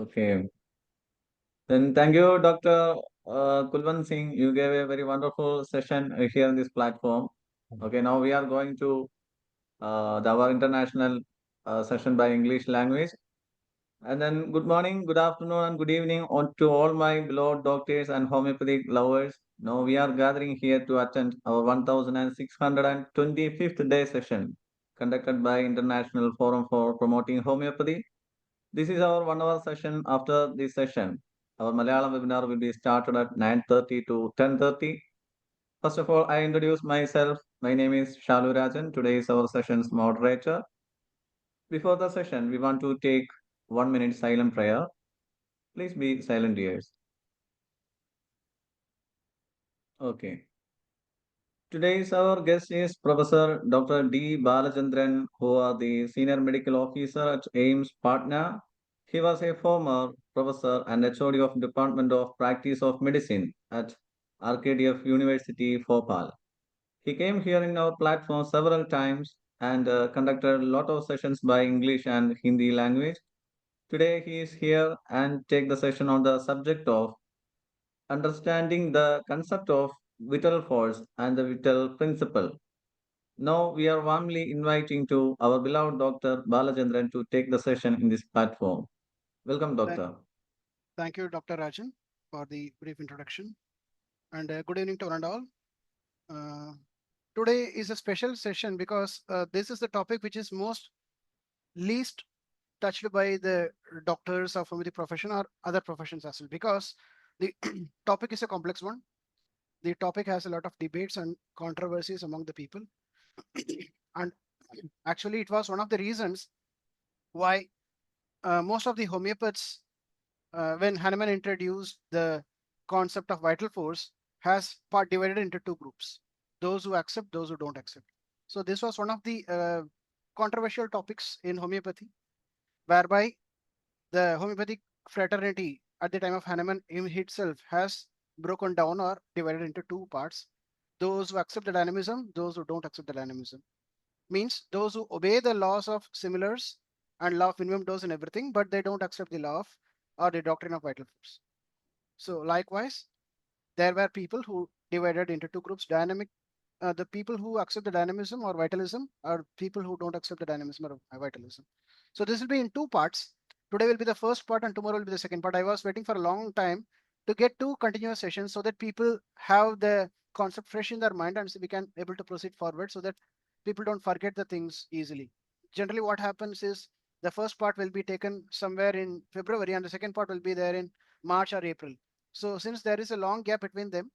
Okay. Then thank you, Dr. Kulwant Singh. You gave a very wonderful session here on this platform. Okay, now we are going to our international session by English language. And then good morning, good afternoon, and good evening to all my beloved doctors and homeopathic lovers. Now we are gathering here to attend our 1625th day session conducted by International Forum for Promoting Homeopathy. This is our 1 hour session. After this session, our Malayalam webinar will be started at 9:30 to 10:30. First of all, I introduce myself. My name is Shalu Rajan. Today is our session's moderator. Before the session, we want to take 1 minute silent prayer. Please be silent, dears. Okay. Today's our guest is Professor Dr. D. Balachandran, who are the Senior Medical Officer at AIMS Patna. He was a former professor and HOD of Department of Practice of Medicine at RKDF University, Bhopal. He came here in our platform several times and conducted a lot of sessions by English and Hindi language. Today he is here and take the session on the subject of understanding the concept of vital force and the vital principle. Now we are warmly inviting to our beloved Dr. Balachandran to take the session in this platform. Welcome, Thank, Doctor. thank you, Dr. Rajan, for the brief introduction. And good evening to one and all. Uh, Today is a special session because this is the topic which is most least touched by the doctors of homeopathy profession or other professions as well, because the topic is a complex one. The topic has a lot of debates and controversies among the people. And actually, it was one of the reasons why most of the homeopaths, when Hahnemann introduced the concept of vital force, has part divided into two groups: those who accept, those who don't accept. So this was one of the controversial topics in homeopathy, whereby the homeopathic fraternity at the time of Hahnemann itself has broken down or divided into two parts: those who accept the dynamism, those who don't accept the dynamism. Means those who obey the laws of similars and law of minimum dose and everything, but they don't accept the law of or the doctrine of vital force. So likewise, there were people who divided into two groups: the people who accept the dynamism or vitalism, or people who don't accept the dynamism or vitalism. So this will be in two parts. Today will be the first part and tomorrow will be the second part. I was waiting for a long time to get two continuous sessions so that people have the concept fresh in their mind and so we can able to proceed forward so that people don't forget the things easily. Generally what happens is the first part will be taken somewhere in February and the second part will be there in March or April. So since there is a long gap between them,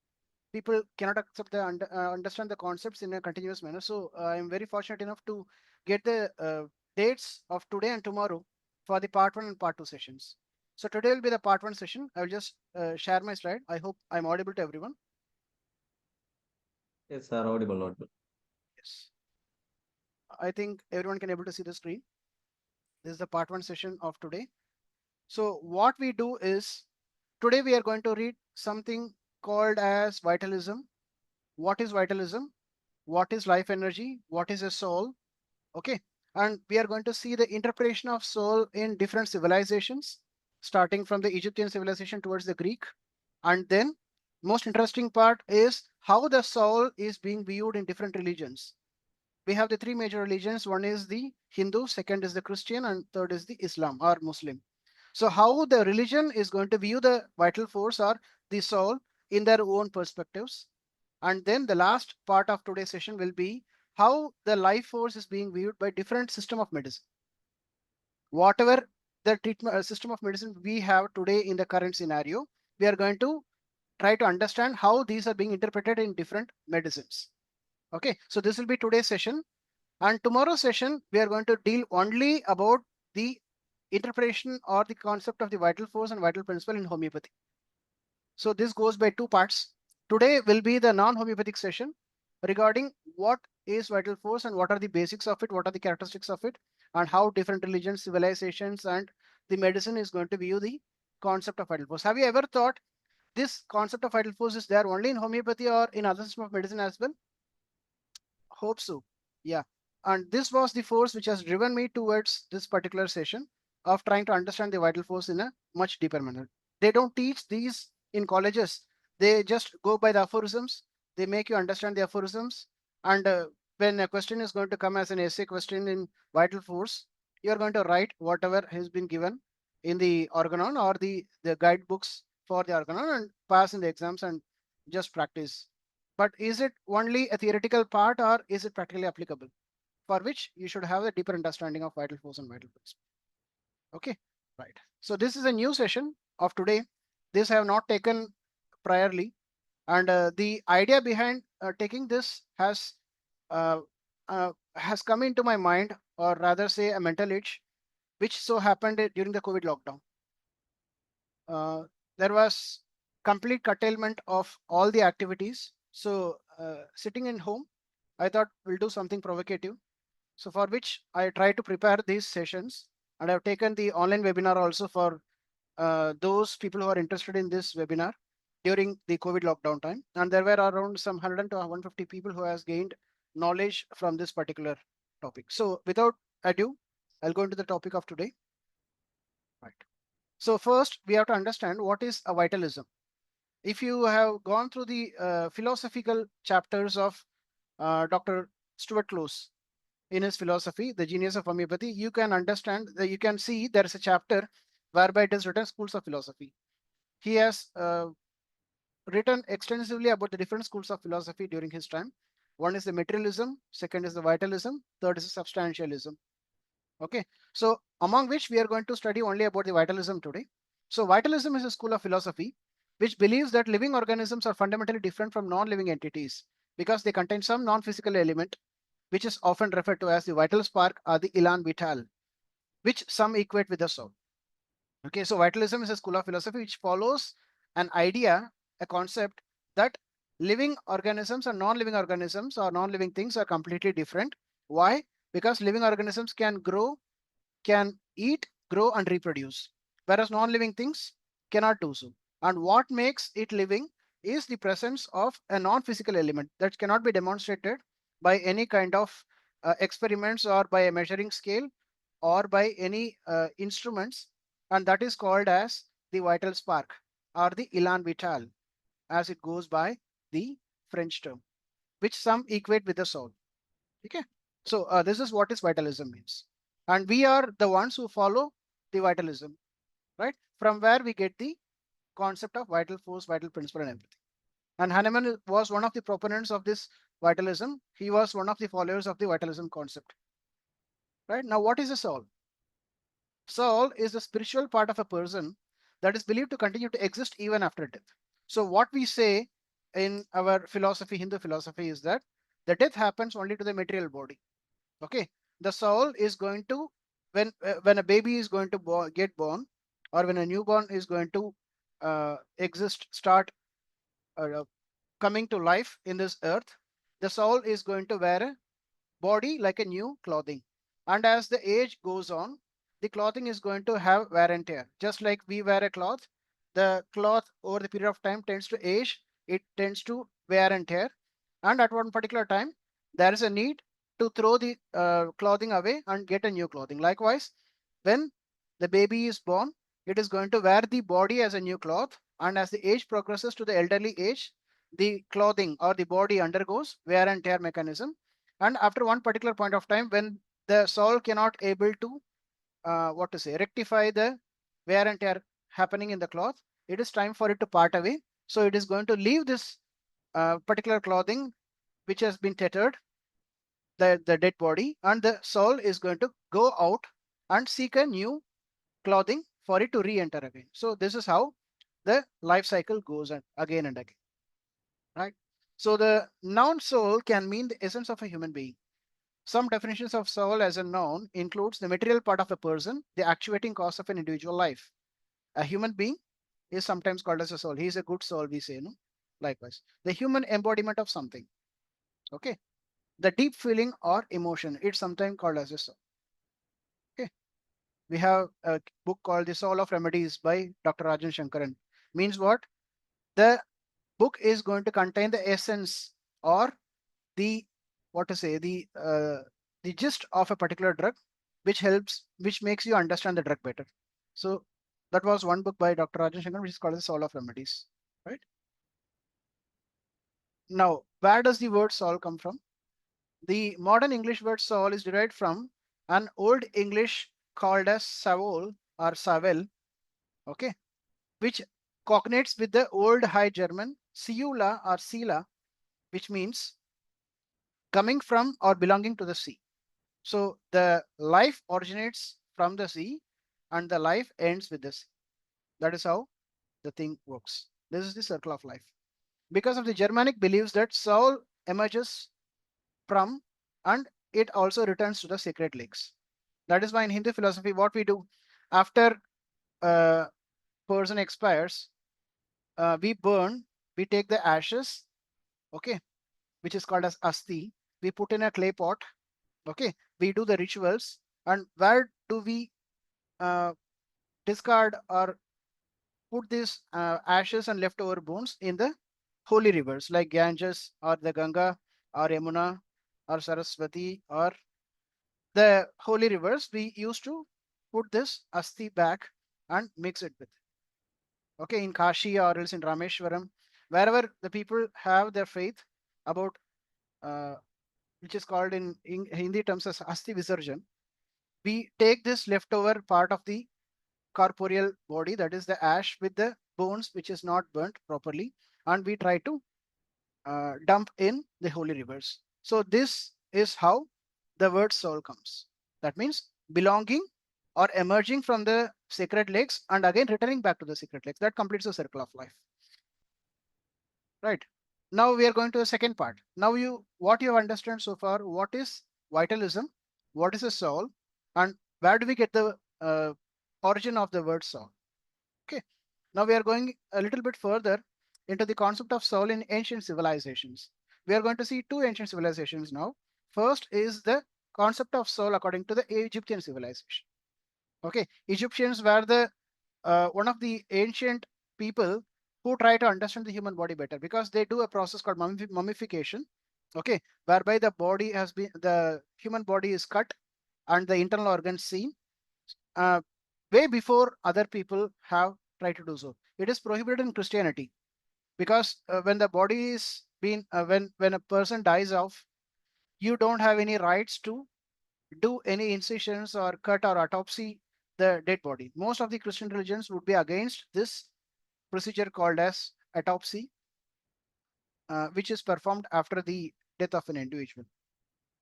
people cannot accept the understand the concepts in a continuous manner. So I am very fortunate enough to get the dates of today and tomorrow for the part one and part two sessions. So today will be the part one session. I will just share my slide. I hope I'm audible to everyone. Yes, sir. Audible, audible. Yes. I think everyone can able to see the screen. This is the part one session of today. So what we do is today we are going to read something called as vitalism. What is vitalism? What is life energy? What is a soul? Okay. And we are going to see the interpretation of soul in different civilizations, starting from the Egyptian civilization towards the Greek. And then most interesting part is how the soul is being viewed in different religions. We have the three major religions. One is the Hindu, second is the Christian, and third is the Islam or Muslim. So how the religion is going to view the vital force or the soul in their own perspectives. And then the last part of today's session will be how the life force is being viewed by different system of medicine. Whatever the treatment system of medicine we have today in the current scenario, we are going to try to understand how these are being interpreted in different medicines. Okay, so this will be today's session. And tomorrow's session, we are going to deal only about the interpretation or the concept of the vital force and vital principle in homeopathy. So this goes by two parts. Today will be the non-homeopathic session regarding what is vital force and what are the basics of it, what are the characteristics of it, and how different religions, civilizations, and the medicine is going to view the concept of vital force. Have you ever thought this concept of vital force is there only in homeopathy or in other system of medicine as well? Hope so. Yeah. And this was the force which has driven me towards this particular session. of trying to understand the vital force in a much deeper manner. They don't teach these in colleges. They just go by the aphorisms. They make you understand the aphorisms. And when a question is going to come as an essay question in vital force, you are going to write whatever has been given in the organon or the guidebooks for the organon and pass in the exams and just practice. But is it only a theoretical part or is it practically applicable? For which you should have a deeper understanding of vital force and vital principle. Okay, right. So this is a new session of today. This I have not taken priorly, and the idea behind taking this uh, has come into my mind, or rather say a mental itch, which so happened during the COVID lockdown. There was complete curtailment of all the activities. So sitting in home, I thought we'll do something provocative. So for which I try to prepare these sessions, and I've taken the online webinar also for those people who are interested in this webinar during the COVID lockdown time. And there were around some 100 to 150 people who has gained knowledge from this particular topic. So without ado, I'll go into the topic of today. Right. So first we have to understand what is a vitalism. If you have gone through the philosophical chapters of Dr. Stuart Close in his philosophy, The Genius of Homeopathy, you can understand that you can see there is a chapter whereby it is written schools of philosophy. He has written extensively about the different schools of philosophy during his time. One is the materialism, second is the vitalism, third is the substantialism. Okay, so among which we are going to study only about the vitalism today. So vitalism is a school of philosophy which believes that living organisms are fundamentally different from non-living entities because they contain some non-physical element which is often referred to as the vital spark or the elan vital, which some equate with the soul. Okay, so vitalism is a school of philosophy which follows an idea, a concept that living organisms and non-living organisms or non-living things are completely different. Why? Because living organisms can grow, can eat, grow, and reproduce, whereas non-living things cannot do so. And what makes it living is the presence of a non-physical element that cannot be demonstrated by any kind of experiments or by a measuring scale or by any instruments, and that is called as the vital spark or the elan vital, as it goes by the French term, which some equate with the soul. Okay, so this is what is vitalism means, and we are the ones who follow the vitalism, right? From where we get the concept of vital force, vital principle, and everything. And Hahnemann was one of the proponents of this vitalism. He was one of the followers of the vitalism concept. Right now, what is the soul? Soul is the spiritual part of a person that is believed to continue to exist even after death. So what we say in our philosophy, Hindu philosophy, is that the death happens only to the material body. Okay, the soul is going to, when a baby is going to get born, or when a newborn is going to exist, start uh, coming to life in this earth, the soul is going to wear a body like a new clothing. And as the age goes on, the clothing is going to have wear and tear. Just like we wear a cloth, the cloth over the period of time tends to age, it tends to wear and tear. And at one particular time, there is a need to throw the clothing away and get a new clothing. Likewise, when the baby is born, it is going to wear the body as a new cloth. And as the age progresses to the elderly age, the clothing or the body undergoes wear and tear mechanism. And after one particular point of time, when the soul cannot able to what to say rectify the wear and tear happening in the cloth, it is time for it to part away. So it is going to leave this particular clothing which has been tethered, the dead body, and the soul is going to go out and seek a new clothing for it to re-enter again. So this is how the life cycle goes again and again, right? So the noun soul can mean the essence of a human being. Some definitions of soul as a noun includes the material part of a person, the actuating cause of an individual life. A human being is sometimes called as a soul. He is a good soul, we say, no? Likewise, the human embodiment of something. Okay. The deep feeling or emotion, it's sometimes called as a soul. Okay. We have a book called The Soul of Remedies by Dr. Rajan Shankaran. Means what? The book is going to contain the essence or the, what to say, the gist of a particular drug, which makes you understand the drug better. So that was one book by Dr. Rajan Shankar, which is called The Soul of Remedies, right? Now, where does the word soul come from? The modern English word soul is derived from an old English called as savol or savel, okay, which cognates with the old High German siula or sila, which means coming from or belonging to the sea. So the life originates from the sea and the life ends with the sea. That is how the thing works. This is the circle of life. Because of the Germanic beliefs that soul emerges from and it also returns to the sacred lakes. That is why in Hindu philosophy, what we do after a person expires, we burn, we take the ashes, okay, which is called as asti. We put in a clay pot, okay, we do the rituals, and where do we discard or put these ashes and leftover bones? In the holy rivers like Ganges or the Ganga or Yamuna or Saraswati or the holy rivers. We used to put this asti back and mix it with, okay, in Kashi or else in Rameshwaram, wherever the people have their faith about, uh, which is called in Hindi terms as asti visarjan. We take this leftover part of the corporeal body, that is the ash with the bones which is not burnt properly, and we try to dump in the holy rivers. So this is how the word soul comes. That means belonging or emerging from the sacred lakes and again returning back to the sacred lakes. That completes the circle of life. Right. Now we are going to the second part. Now what you have understood so far, what is vitalism, what is a soul, and where do we get the origin of the word soul? Okay. Now we are going a little bit further into the concept of soul in ancient civilizations. We are going to see two ancient civilizations now. First is the concept of soul according to the Egyptian civilization. Okay, Egyptians were the one of the ancient people who try to understand the human body better because they do a process called mummification. Okay, whereby the human body is cut and the internal organs seen uh, way before other people have tried to do so. It is prohibited in Christianity because when the body is being when a person dies off, you don't have any rights to do any incisions or cut or autopsy the dead body. Most of the Christian religions would be against this procedure called as autopsy, which is performed after the death of an individual.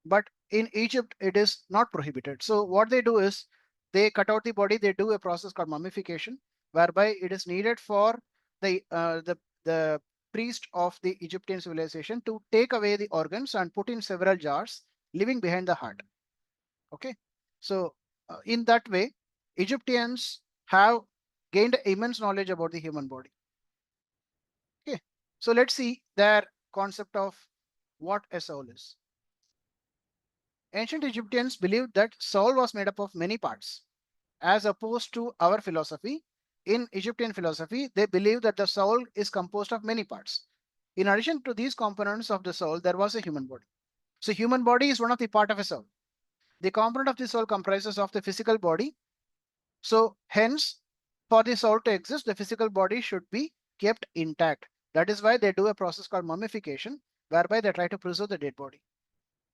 But in Egypt, it is not prohibited. So what they do is they cut out the body. They do a process called mummification, whereby it is needed for the priest of the Egyptian civilization to take away the organs and put in several jars, leaving behind the heart. Okay, so in that way, Egyptians have gained immense knowledge about the human body. Okay, so let's see their concept of what a soul is. Ancient Egyptians believed that soul was made up of many parts, as opposed to our philosophy. In Egyptian philosophy, they believe that the soul is composed of many parts. In addition to these components of the soul, there was a human body. So human body is one of the part of a soul. The component of the soul comprises of the physical body. So hence, for the soul to exist, the physical body should be kept intact. That is why they do a process called mummification, whereby they try to preserve the dead body.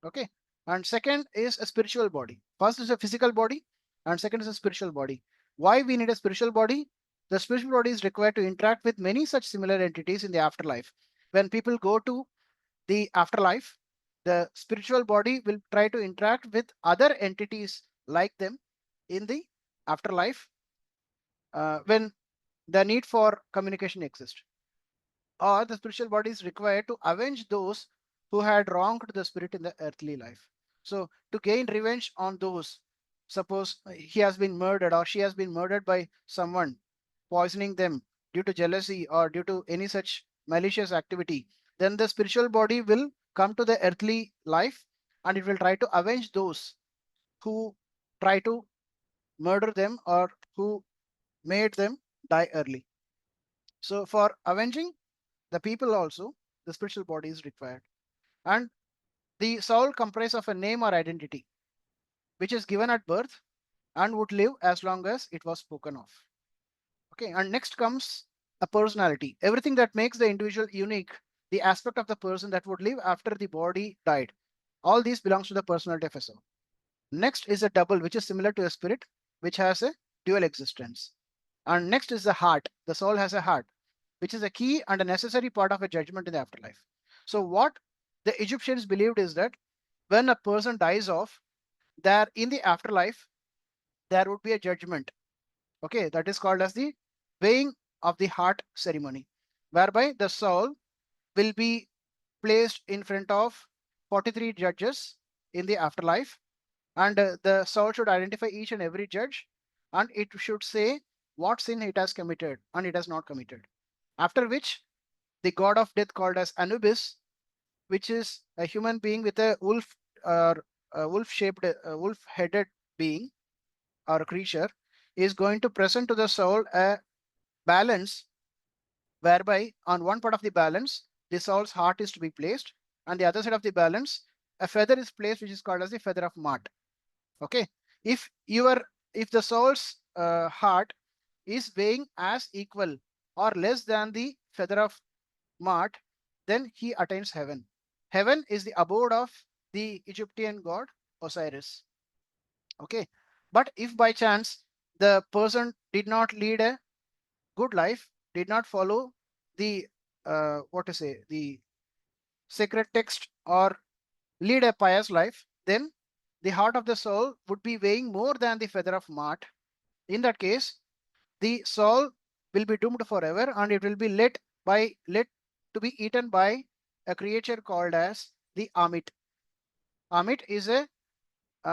Okay. And second is a spiritual body. First is a physical body, and second is a spiritual body. Why we need a spiritual body? The spiritual body is required to interact with many such similar entities in the afterlife. When people go to the afterlife, the spiritual body will try to interact with other entities like them in the afterlife when the need for communication exists. Or the spiritual body is required to avenge those who had wronged the spirit in the earthly life. So to gain revenge on those, suppose he has been murdered or she has been murdered by someone, poisoning them due to jealousy or due to any such malicious activity, then the spiritual body will come to the earthly life and it will try to avenge those who try to murder them or who made them die early. So for avenging the people also, the spiritual body is required. And the soul comprises of a name or identity. which is given at birth and would live as long as it was spoken of. Okay, and next comes a personality. Everything that makes the individual unique, the aspect of the person that would live after the body died. All these belongs to the personality of a soul. Next is a double, which is similar to a spirit, which has a dual existence. And next is the heart. The soul has a heart, which is a key and a necessary part of a judgment in the afterlife. So what the Egyptians believed is that when a person dies off, there in the afterlife, there would be a judgment. Okay, that is called as the weighing of the heart ceremony, whereby the soul will be placed in front of 43 judges in the afterlife, and the soul should identify each and every judge, and it should say what sin it has committed and it has not committed. After which, the god of death called as Anubis, which is a human being with a wolf or wolf-shaped, wolf-headed being or creature, is going to present to the soul a balance, whereby on one part of the balance, the soul's heart is to be placed, and the other side of the balance, a feather is placed, which is called as the feather of Mart. Okay, if if the soul's heart is weighing as equal or less than the feather of Mart, then he attains heaven. Heaven is the abode of the Egyptian god Osiris. Okay, but if by chance the person did not lead a good life, did not follow the what to say, the sacred text, or lead a pious life, then the heart of the soul would be weighing more than the feather of Mart. In that case, the soul will be doomed forever, and it will be let to be eaten by a creature called as the Amit. Amit is a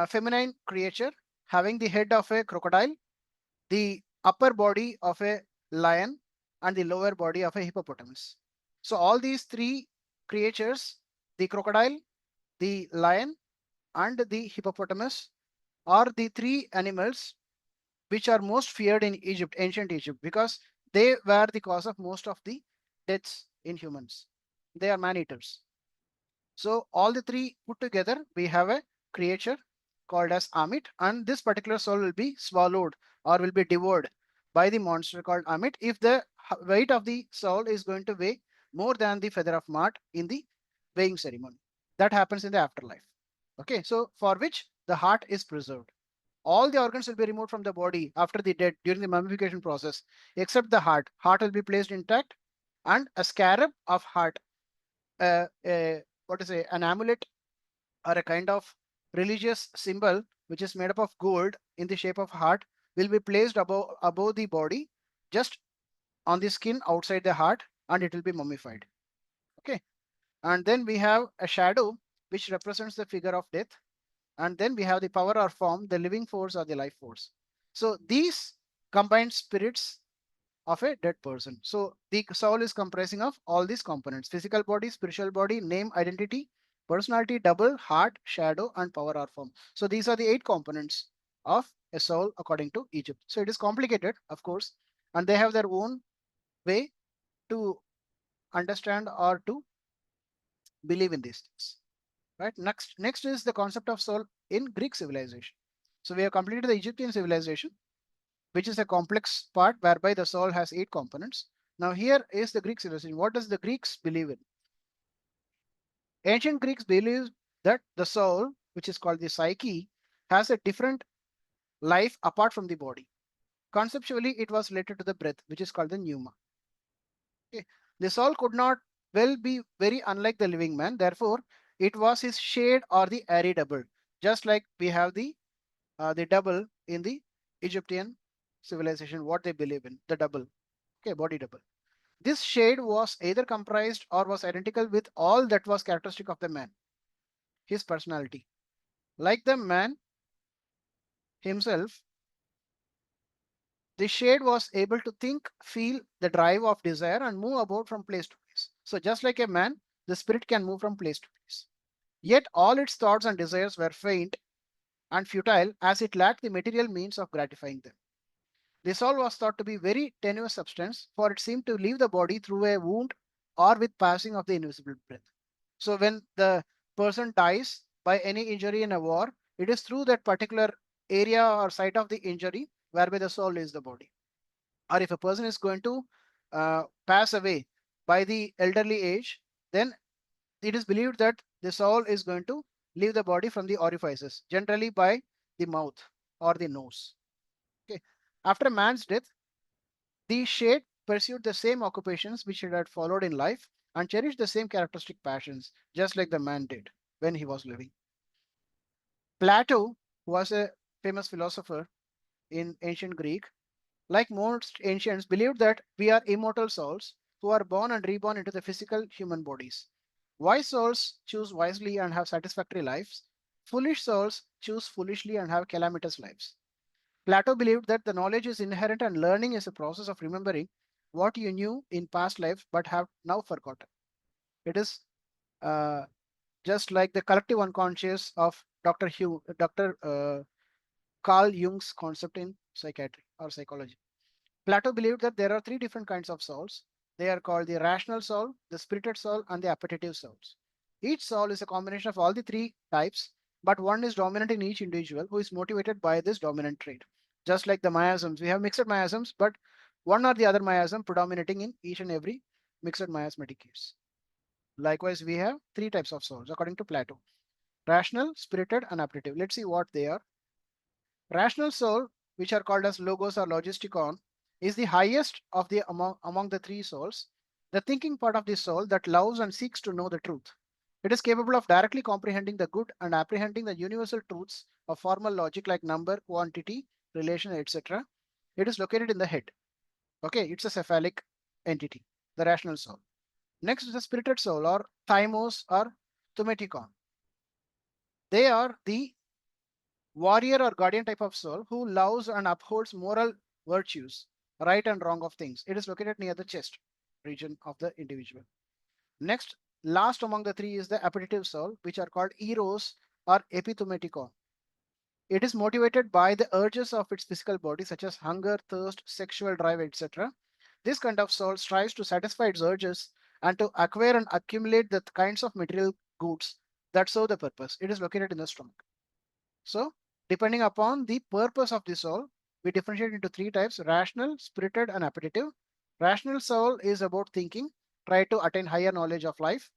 feminine creature having the head of a crocodile, the upper body of a lion, and the lower body of a hippopotamus. So all these three creatures, the crocodile, the lion, and the hippopotamus, are the three animals which are most feared in Egypt, ancient Egypt, because they were the cause of most of the deaths in humans. They are man eaters. So all the three put together, we have a creature called as Amit, and this particular soul will be swallowed or will be devoured by the monster called Amit if the weight of the soul is going to weigh more than the feather of Mart in the weighing ceremony. That happens in the afterlife. Okay, so for which the heart is preserved. All the organs will be removed from the body after the death during the mummification process, except the heart. Heart will be placed intact, and a scarab of heart, what to say, an amulet or a kind of religious symbol which is made up of gold in the shape of heart, will be placed above the body, just on the skin outside the heart, and it will be mummified. Okay, and then we have a shadow which represents the figure of death, and then we have the power or form, the living force or the life force. So these combined spirits of a dead person. So the soul is comprising of all these components: physical body, spiritual body, name, identity, personality, double, heart, shadow, and power or form. So these are the 8 components of a soul according to Egypt. So it is complicated, of course, and they have their own way to understand or to believe in these things. Right? Next is the concept of soul in Greek civilization. So we have completed the Egyptian civilization, which is a complex part whereby the soul has 8 components. Now here is the Greek civilization. What does the Greeks believe in? Ancient Greeks believe that the soul, which is called the psyche, has a different life apart from the body. Conceptually, it was related to the breath, which is called the pneuma. Okay. The soul could not well be very unlike the living man. Therefore, it was his shade or the airy double, just like we have the double in the Egyptian civilization, what they believe in, the double, okay, body double. This shade was either comprised or was identical with all that was characteristic of the man, his personality. Like the man himself, the shade was able to think, feel the drive of desire, and move about from place to place. So just like a man, the spirit can move from place to place. Yet all its thoughts and desires were faint and futile, as it lacked the material means of gratifying them. The soul was thought to be very tenuous substance, for it seemed to leave the body through a wound or with passing of the invisible breath. So when the person dies by any injury in a war, It is through that particular area or site of the injury whereby the soul is the body. Or if a person is going to pass away by the elderly age, then it is believed that the soul is going to leave the body from the orifices, generally by the mouth or the nose. Okay. After man's death, the shade pursued the same occupations which it had followed in life and cherished the same characteristic passions, just like the man did when he was living. Plato was a famous philosopher in ancient Greek. Like most ancients, believed that we are immortal souls who are born and reborn into the physical human bodies. Wise souls choose wisely and have satisfactory lives. Foolish souls choose foolishly and have calamitous lives. Plato believed that the knowledge is inherent and learning is a process of remembering what you knew in past lives but have now forgotten. It is uh, just like the collective unconscious of Dr. Carl Jung's concept in psychiatry or psychology. Plato believed that there are three different kinds of souls. They are called the rational soul, the spirited soul, and the appetitive souls. Each soul is a combination of all the three types, but one is dominant in each individual who is motivated by this dominant trait. Just like the miasms, we have mixed miasms, but one or the other miasm predominating in each and every mixed miasmatic case. Likewise, we have three types of souls according to Plato: rational, spirited, and appetitive. Let's see what they are. Rational soul, which are called as logos or logisticon, is the highest of the among the three souls, the thinking part of the soul that loves and seeks to know the truth. It is capable of directly comprehending the good and apprehending the universal truths of formal logic like number, quantity, relation, etc. It is located in the head. Okay, it's a cephalic entity, the rational soul. Next is the spirited soul or thymos or thumeticon. They are the warrior or guardian type of soul who loves and upholds moral virtues, right and wrong of things. It is located near the chest region of the individual. Next, last among the three is the appetitive soul, which are called eros or epithumeticon. It is motivated by the urges of its physical body, such as hunger, thirst, sexual drive, etc. This kind of soul strives to satisfy its urges and to acquire and accumulate the kinds of material goods that serve the purpose. It is located in the stomach. So, depending upon the purpose of the soul, we differentiate into three types: rational, spirited, and appetitive. Rational soul is about thinking, try to attain higher knowledge of life.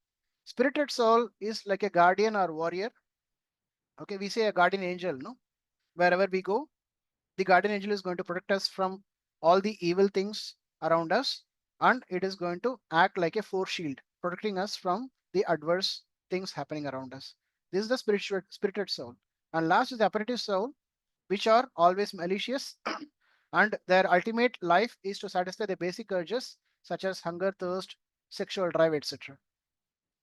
Spirited soul is like a guardian or warrior. Okay, we say a guardian angel, no? Wherever we go, the guardian angel is going to protect us from all the evil things around us, and it is going to act like a force shield, protecting us from the adverse things happening around us. This is the spirited soul. And last is the appetitive soul, which are always malicious and their ultimate life is to satisfy the basic urges such as hunger, thirst, sexual drive, etc.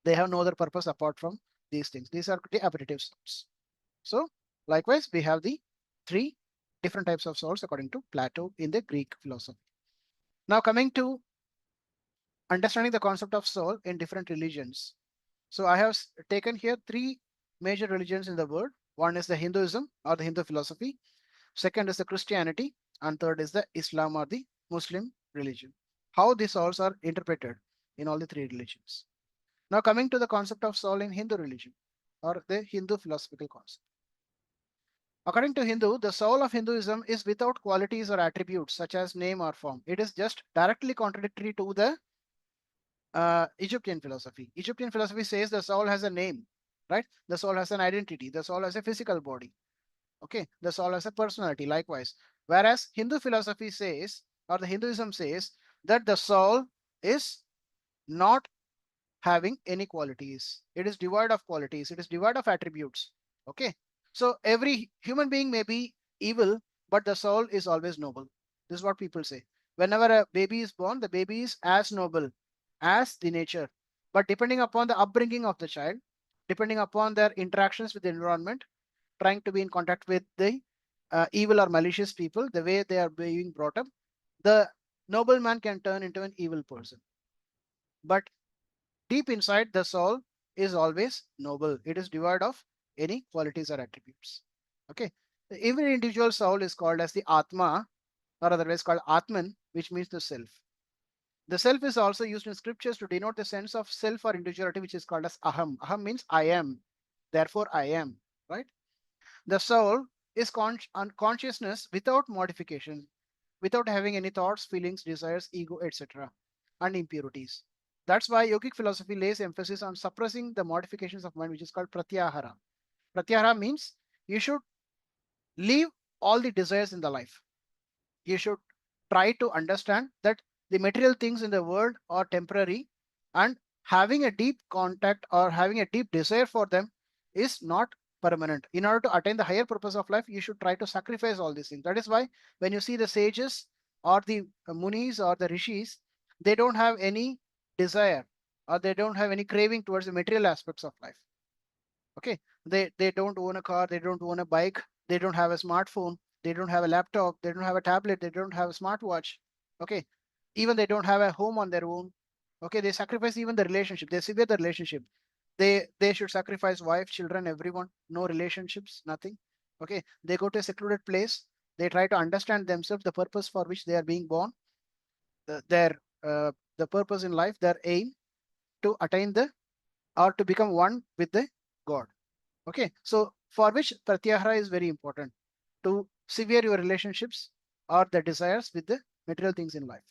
They have no other purpose apart from these things. These are the appetitive souls. So, likewise, we have the three different types of souls according to Plato in the Greek philosophy. Now, coming to understanding the concept of soul in different religions. So, I have taken here three major religions in the world. One is the Hinduism or the Hindu philosophy. Second is the Christianity, and third is the Islam or the Muslim religion. How these souls are interpreted in all the three religions. Now, coming to the concept of soul in Hindu religion or the Hindu philosophical concept. According to Hindu, the soul of Hinduism is without qualities or attributes such as name or form. It is just directly contradictory to the Egyptian philosophy. Egyptian philosophy says the soul has a name, right? The soul has an identity. The soul has a physical body. Okay, the soul has a personality. Likewise, whereas Hindu philosophy says, or the Hinduism says, that the soul is not having any qualities. It is devoid of qualities. It is devoid of attributes. Okay. So every human being may be evil, but the soul is always noble. This is what people say. Whenever a baby is born, the baby is as noble as the nature. But depending upon the upbringing of the child, depending upon their interactions with the environment, trying to be in contact with the evil or malicious people, the way they are being brought up, the noble man can turn into an evil person. But deep inside, the soul is always noble. It is devoid of any qualities or attributes. Okay. Every individual soul is called as the Atma, or otherwise called Atman, which means the self. The self is also used in scriptures to denote the sense of self or individuality, which is called as Aham. Aham means I am. Therefore, I am. Right. The soul is consciousness without modification, without having any thoughts, feelings, desires, ego, etc., and impurities. That's why yogic philosophy lays emphasis on suppressing the modifications of mind, which is called pratyahara. Pratyahara means you should leave all the desires in the life. You should try to understand that the material things in the world are temporary, and having a deep contact or having a deep desire for them is not permanent. In order to attain the higher purpose of life, you should try to sacrifice all these things. That is why when you see the sages or the munis or the rishis, they don't have any desire or they don't have any craving towards the material aspects of life. Okay, they don't own a car, they don't own a bike, they don't have a smartphone, they don't have a laptop, they don't have a tablet, they don't have a smartwatch. Okay, even they don't have a home on their own. Okay, they sacrifice even the relationship, they sever the relationship. They should sacrifice wife, children, everyone, no relationships, nothing. Okay, they go to a secluded place, they try to understand themselves, the purpose for which they are being born, the purpose in life, their aim to attain the or to become one with the God. Okay, so for which pratyahara is very important, to sever your relationships or the desires with the material things in life.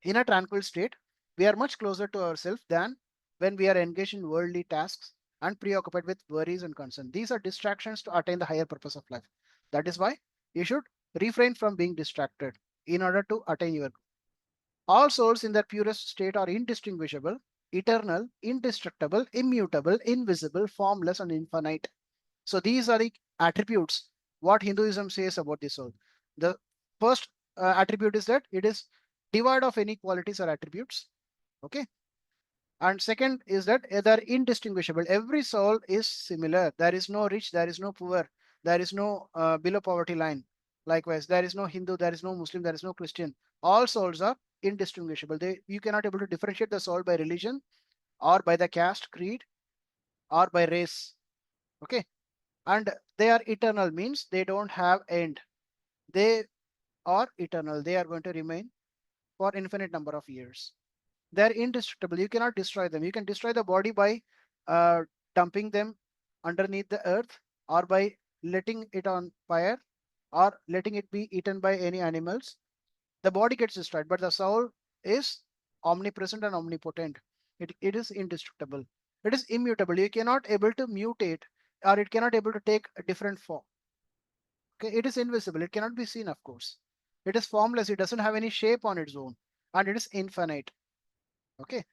In a tranquil state, we are much closer to ourselves than when we are engaged in worldly tasks and preoccupied with worries and concern. These are distractions to attain the higher purpose of life. That is why you should refrain from being distracted in order to attain your goal. All souls in their purest state are indistinguishable, eternal, indestructible, immutable, invisible, formless, and infinite. So these are the attributes what Hinduism says about the soul. The first attribute is that it is devoid of any qualities or attributes. Okay. And second is that they're indistinguishable. Every soul is similar. There is no rich, there is no poor, there is no below poverty line. Likewise, there is no Hindu, there is no Muslim, there is no Christian. All souls are indistinguishable. You cannot able to differentiate the soul by religion or by the caste, creed, or by race. Okay, and they are eternal means they don't have end. They are eternal. They are going to remain for infinite number of years. They're indestructible. You cannot destroy them. You can destroy the body by uh, dumping them underneath the earth, or by letting it on fire, or letting it be eaten by any animals. The body gets destroyed, but the soul is omnipresent and omnipotent. It is indestructible. It is immutable. You cannot able to mutate, or it cannot able to take a different form. Okay, it is invisible. It cannot be seen, of course. It is formless. It doesn't have any shape on its own, and it is infinite. Okay,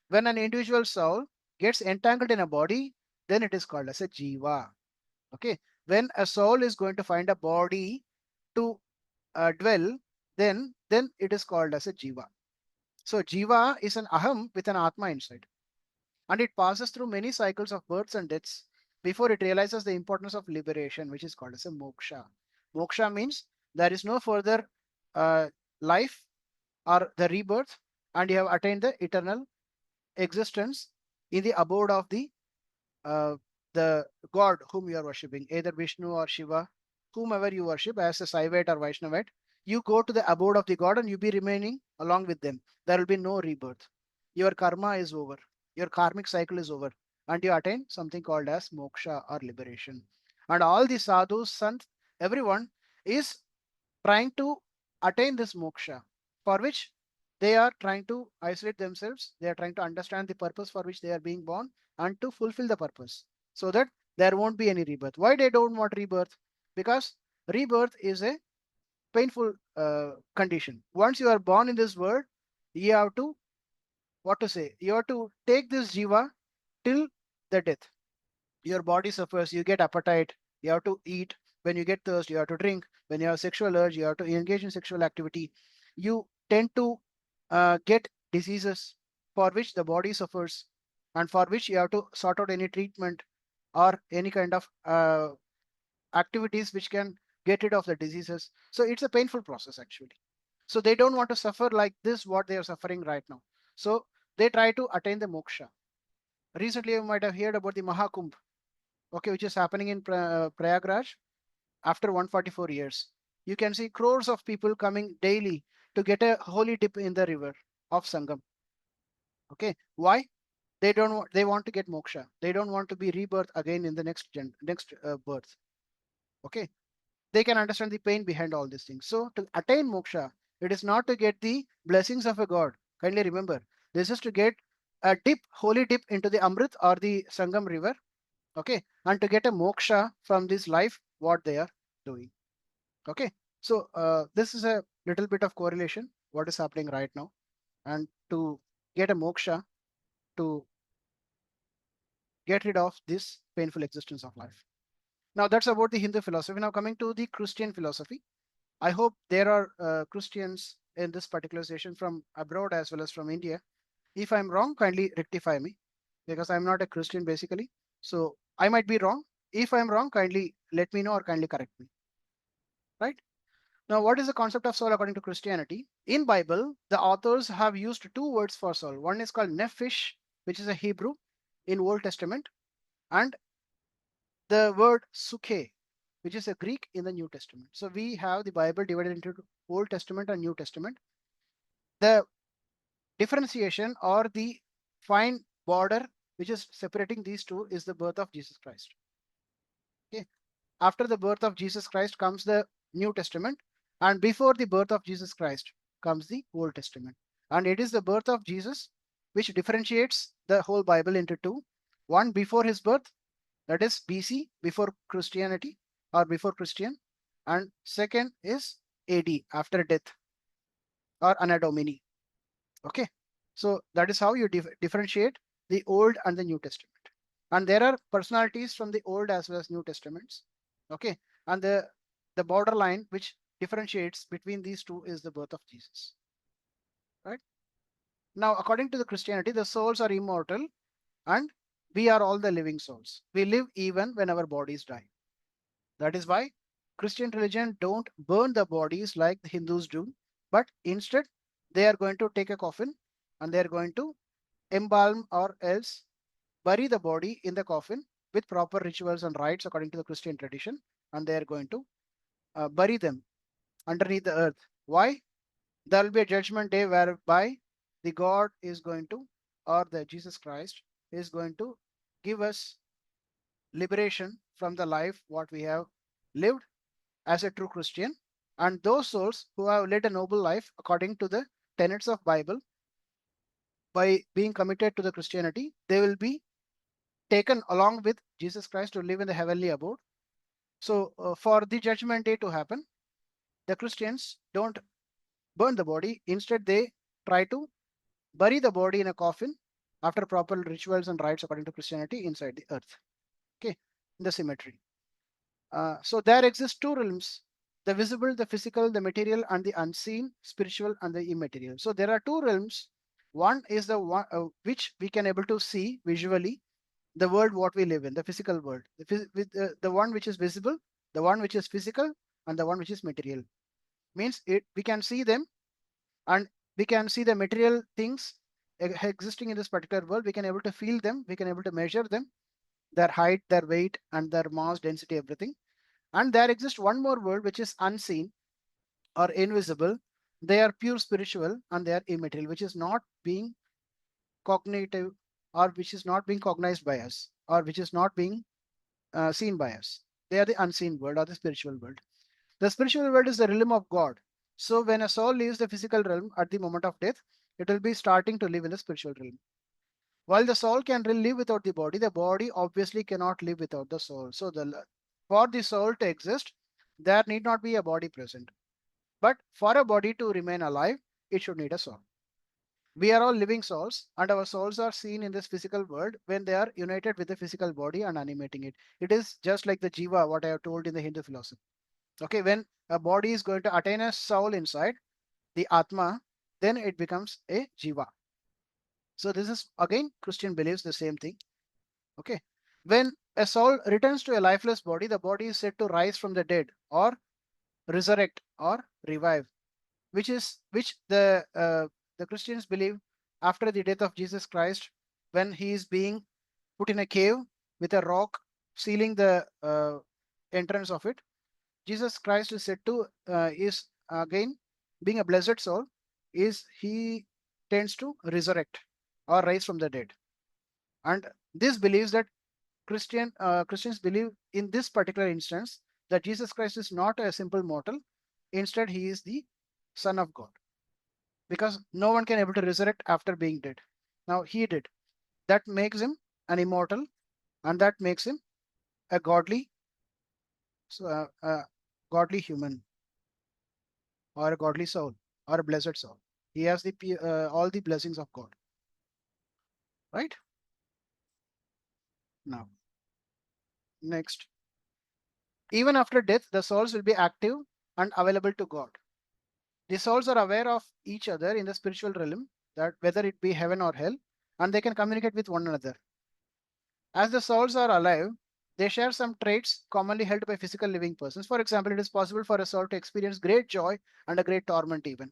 when an individual soul gets entangled in a body, then it is called as a jiva. Okay, when a soul is going to find a body to dwell, then it is called as a jiva. So jiva is an aham with an atma inside, and it passes through many cycles of births and deaths before it realizes the importance of liberation, which is called as a moksha. Moksha means there is no further uh, life or the rebirth, and you have attained the eternal existence in the abode of uh, the god whom you are worshipping, either Vishnu or Shiva, whomever you worship as a Saivite or Vaishnavite. You go to the abode of the god and you be remaining along with them. There will be no rebirth. Your karma is over. Your karmic cycle is over, and you attain something called as moksha or liberation. And all the sadhus, sants, everyone is trying to attain this moksha, for which they are trying to isolate themselves. They are trying to understand the purpose for which they are being born, and to fulfill the purpose, so that there won't be any rebirth. Why they don't want rebirth? Because rebirth is a painful condition. Once you are born in this world, you have to, what to say, you have to take this jiva till the death. Your body suffers, you get appetite, you have to eat. When you get thirst, you have to drink. When you have sexual urge, you have to engage in sexual activity. You tend to get diseases for which the body suffers, and for which you have to sort out any treatment or any kind of activities which can get rid of the diseases. So it's a painful process actually. So they don't want to suffer like this what they are suffering right now. So they try to attain the moksha. Recently you might have heard about the Mahakumbh, okay, which is happening in Prayagraj after 144 years. You can see crores of people coming daily to get a holy dip in the river of Sangam. Okay, why? They don't want, they want to get moksha. They don't want to be rebirth again in the next birth. Okay, they can understand the pain behind all these things. So to attain moksha, it is not to get the blessings of a god. Kindly remember, this is to get a dip, holy dip into the Amrit or the Sangam river. Okay, and to get a moksha from this life, what they are doing. Okay, so this is a little bit of correlation, what is happening right now. And to get a moksha, to get rid of this painful existence of life. Now that's about the Hindu philosophy. Now coming to the Christian philosophy. I hope there are Christians in this particular session from abroad as well as from India. If I'm wrong, kindly rectify me, because I'm not a Christian basically. So I might be wrong. If I'm wrong, kindly let me know or kindly correct me. Right? Now, what is the concept of soul according to Christianity? In Bible, the authors have used two words for soul. One is called nephesh, which is a Hebrew in Old Testament, and the word sukhe, which is a Greek in the New Testament. So we have the Bible divided into Old Testament and New Testament. The differentiation or the fine border which is separating these two is the birth of Jesus Christ. Okay. After the birth of Jesus Christ comes the New Testament, and before the birth of Jesus Christ comes the Old Testament. And it is the birth of Jesus which differentiates the whole Bible into two. One before his birth, that is BC, before Christianity or before Christian, and second is AD, after death or Anno Domini. Okay, so that is how you differentiate the Old and the New Testament. And there are personalities from the Old as well as New Testaments. Okay, and the borderline which differentiates between these two is the birth of Jesus. Right now, according to the Christianity, the souls are immortal, and we are all the living souls. We live even when our bodies die. That is why Christian religion don't burn the bodies like the Hindus do, but instead they are going to take a coffin and they are going to embalm or else bury the body in the coffin with proper rituals and rites according to the Christian tradition, and they are going to bury them underneath the earth. Why? There will be a judgment day whereby the God is going to, or the Jesus Christ is going to give us liberation from the life what we have lived as a true Christian. And those souls who have led a noble life according to the tenets of Bible, by being committed to the Christianity, they will be taken along with Jesus Christ to live in the heavenly abode. So for the judgment day to happen, the Christians don't burn the body. Instead, they try to bury the body in a coffin after proper rituals and rites according to Christianity inside the earth. Okay, in the cemetery. So there exist two realms: the visible, the physical, the material, and the unseen, spiritual, and the immaterial. So there are two realms. One is the one which we can able to see visually, the world what we live in, the physical world, the one which is visible, the one which is physical, and the one which is material. Means it we can see them, and we can see the material things existing in this particular world. We can able to feel them. We can able to measure them, their height, their weight, and their mass, density, everything. And there exists one more world which is unseen or invisible. They are pure spiritual and they are immaterial, which is not being cognitive, or which is not being cognized by us, or which is not being seen by us. They are the unseen world or the spiritual world. The spiritual world is the realm of God. So when a soul leaves the physical realm at the moment of death, it will be starting to live in the spiritual realm. While the soul can live without the body obviously cannot live without the soul. So for the soul to exist, there need not be a body present. But for a body to remain alive, it should need a soul. We are all living souls, and our souls are seen in this physical world when they are united with the physical body and animating it. It is just like the jiva, what I have told in the Hindu philosophy. Okay, when a body is going to attain a soul inside, the Atma, then it becomes a jiva. So this is again Christian believes the same thing. Okay, when a soul returns to a lifeless body, the body is said to rise from the dead or resurrect or revive, which the Christians believe after the death of Jesus Christ, when he is being put in a cave with a rock sealing the entrance of it. Jesus Christ is said to is again being a blessed soul, is he tends to resurrect or rise from the dead. And this believes that Christians believe in this particular instance that Jesus Christ is not a simple mortal. Instead, he is the Son of God, because no one can able to resurrect after being dead. Now he did. That makes him an immortal, and that makes him a godly, godly human, or a godly soul, or a blessed soul. He has the all the blessings of God. Right? Now, next. Even after death, the souls will be active and available to God. The souls are aware of each other in the spiritual realm, that whether it be heaven or hell, and they can communicate with one another. As the souls are alive, they share some traits commonly held by physical living persons. For example, it is possible for a soul to experience great joy and a great torment even.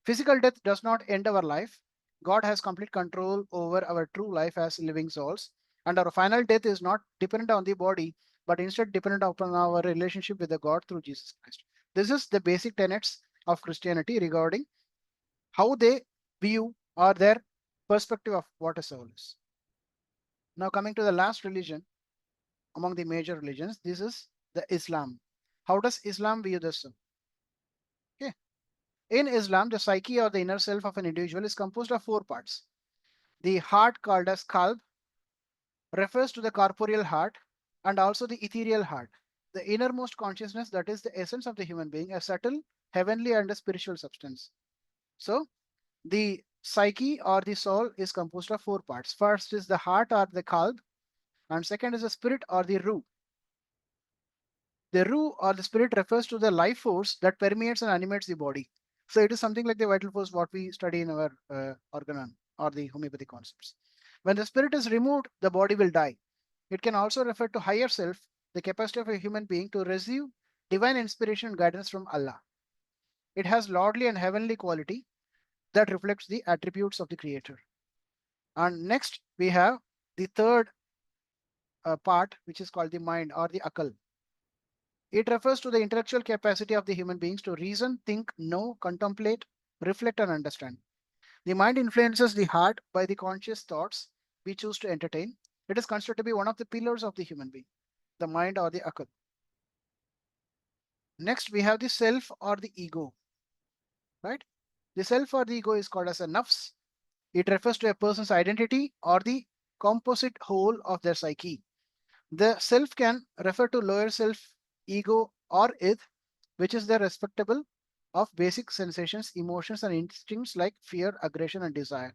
Physical death does not end our life. God has complete control over our true life as living souls, and our final death is not dependent on the body, but instead dependent upon our relationship with the God through Jesus Christ. This is the basic tenets of Christianity regarding how they view or their perspective of what a soul is. Now, coming to the last religion among the major religions, this is the Islam. How does Islam view the soul? Okay. In Islam, the psyche or the inner self of an individual is composed of four parts. The heart, called as qalb, refers to the corporeal heart and also the ethereal heart, the innermost consciousness, that is the essence of the human being, a subtle, heavenly, and a spiritual substance. So, the psyche or the soul is composed of four parts. First is the heart or the qalb, and second is the spirit or the ruh. The ruh or the spirit refers to the life force that permeates and animates the body. So it is something like the vital force what we study in our organon or the homeopathy concepts. When the spirit is removed, the body will die. It can also refer to higher self, the capacity of a human being to receive divine inspiration and guidance from Allah. It has lordly and heavenly quality that reflects the attributes of the Creator. And next we have the third part, which is called the mind or the akal. It refers to the intellectual capacity of the human beings to reason, think, know, contemplate, reflect, and understand. The mind influences the heart by the conscious thoughts we choose to entertain. It is considered to be one of the pillars of the human being, the mind or the akal. Next, we have the self or the ego, right? The self or the ego is called as a nafs. It refers to a person's identity or the composite whole of their psyche. The self can refer to lower self, ego, or id, which is the respectable of basic sensations, emotions, and instincts like fear, aggression, and desire.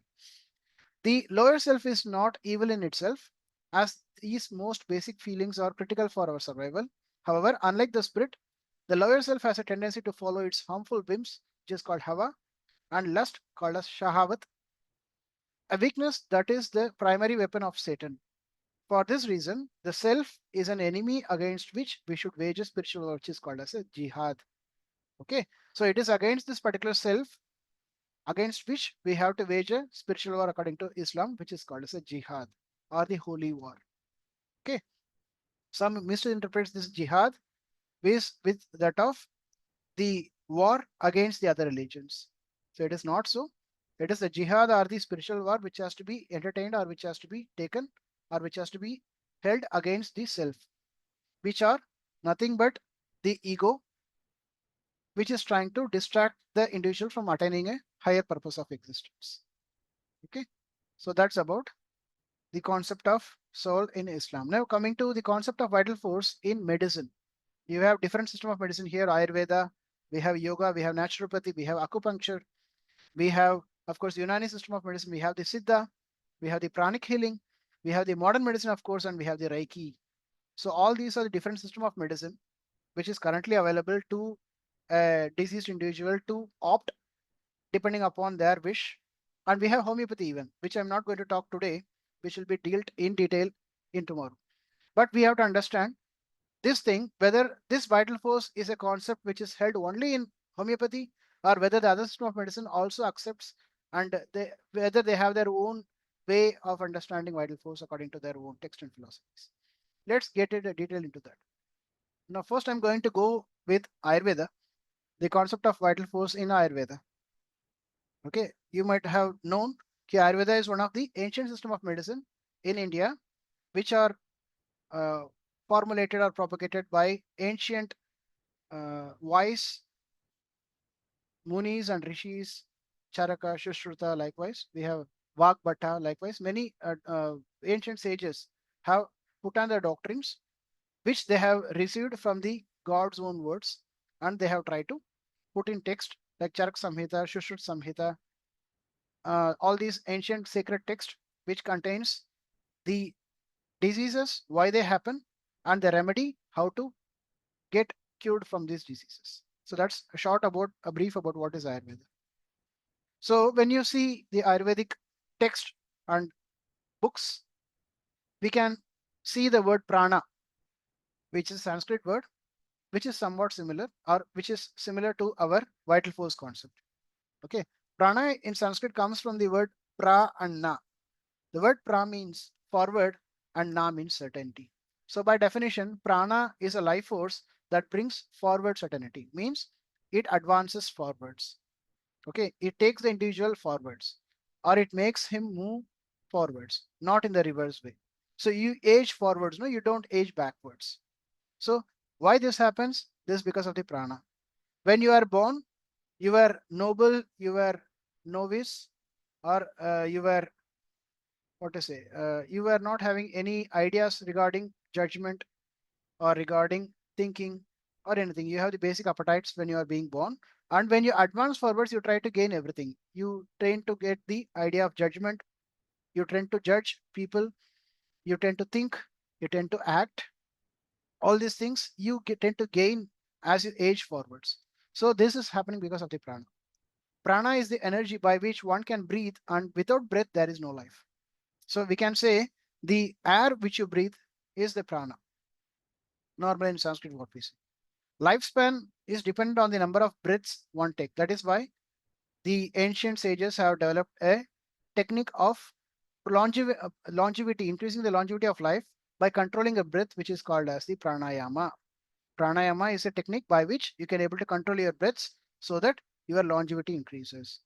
The lower self is not evil in itself, as these most basic feelings are critical for our survival. However, unlike the spirit, the lower self has a tendency to follow its harmful whims, which is called hawa, and lust, called as shahawat, a weakness that is the primary weapon of Satan. For this reason, the self is an enemy against which we should wage a spiritual war, which is called as a jihad. Okay, so it is against this particular self against which we have to wage a spiritual war according to Islam, which is called as a jihad or the holy war. Okay, some misinterprets this jihad with that of the war against the other religions. So it is not so. It is the jihad or the spiritual war which has to be entertained or which has to be taken or which has to be held against the self, which are nothing but the ego, which is trying to distract the individual from attaining a higher purpose of existence. Okay, so that's about the concept of soul in Islam. Now coming to the concept of vital force in medicine. You have different system of medicine here, Ayurveda, we have yoga, we have naturopathy, we have acupuncture, we have, of course, the Unani system of medicine, we have the Siddha, we have the pranic healing, we have the modern medicine, of course, and we have the Reiki. So all these are the different system of medicine which is currently available to a diseased individual to opt depending upon their wish. And we have homeopathy even, which I'm not going to talk today, which will be dealt in detail in tomorrow. But we have to understand this thing, whether this vital force is a concept which is held only in homeopathy or whether the other system of medicine also accepts, and whether they have their own way of understanding vital force according to their own text and philosophies. Let's get into detail into that. Now, first I'm going to go with Ayurveda, the concept of vital force in Ayurveda. Okay, you might have known that Ayurveda is one of the ancient system of medicine in India, which are formulated or propagated by ancient wise Munis and Rishis, Charaka, Shushruta, likewise. We have Vagbhatta, likewise. Many ancient sages have put on their doctrines, which they have received from the God's own words, and they have tried to put in text like Charak Samhita, Shushrut Samhita, all these ancient sacred text, which contains the diseases, why they happen, and the remedy, how to get cured from these diseases. So that's a brief about what is Ayurveda. So when you see the Ayurvedic text and books, we can see the word prana, which is a Sanskrit word, which is somewhat similar or which is similar to our vital force concept. Okay. Prana in Sanskrit comes from the word pra and na. The word pra means forward and na means certainty. So by definition, prana is a life force that brings forward certainty, means it advances forwards. Okay, it takes the individual forwards, or it makes him move forwards, not in the reverse way. So you age forwards, no, you don't age backwards. So why this happens? This is because of the prana. When you are born, you were noble, you were novice, or you were, what to say, you were not having any ideas regarding judgment or regarding thinking or anything. You have the basic appetites when you are being born. And when you advance forwards, you try to gain everything. You train to get the idea of judgment. You tend to judge people. You tend to think. You tend to act. All these things tend to gain as you age forwards. So this is happening because of the prana. Prana is the energy by which one can breathe, and without breath, there is no life. So we can say the air which you breathe is the prana. Normally in Sanskrit, what we say. Lifespan is dependent on the number of breaths one takes. That is why the ancient sages have developed a technique of longevity, increasing the longevity of life by controlling a breath, which is called as the pranayama. Pranayama is a technique by which you can able to control your breaths so that your longevity increases.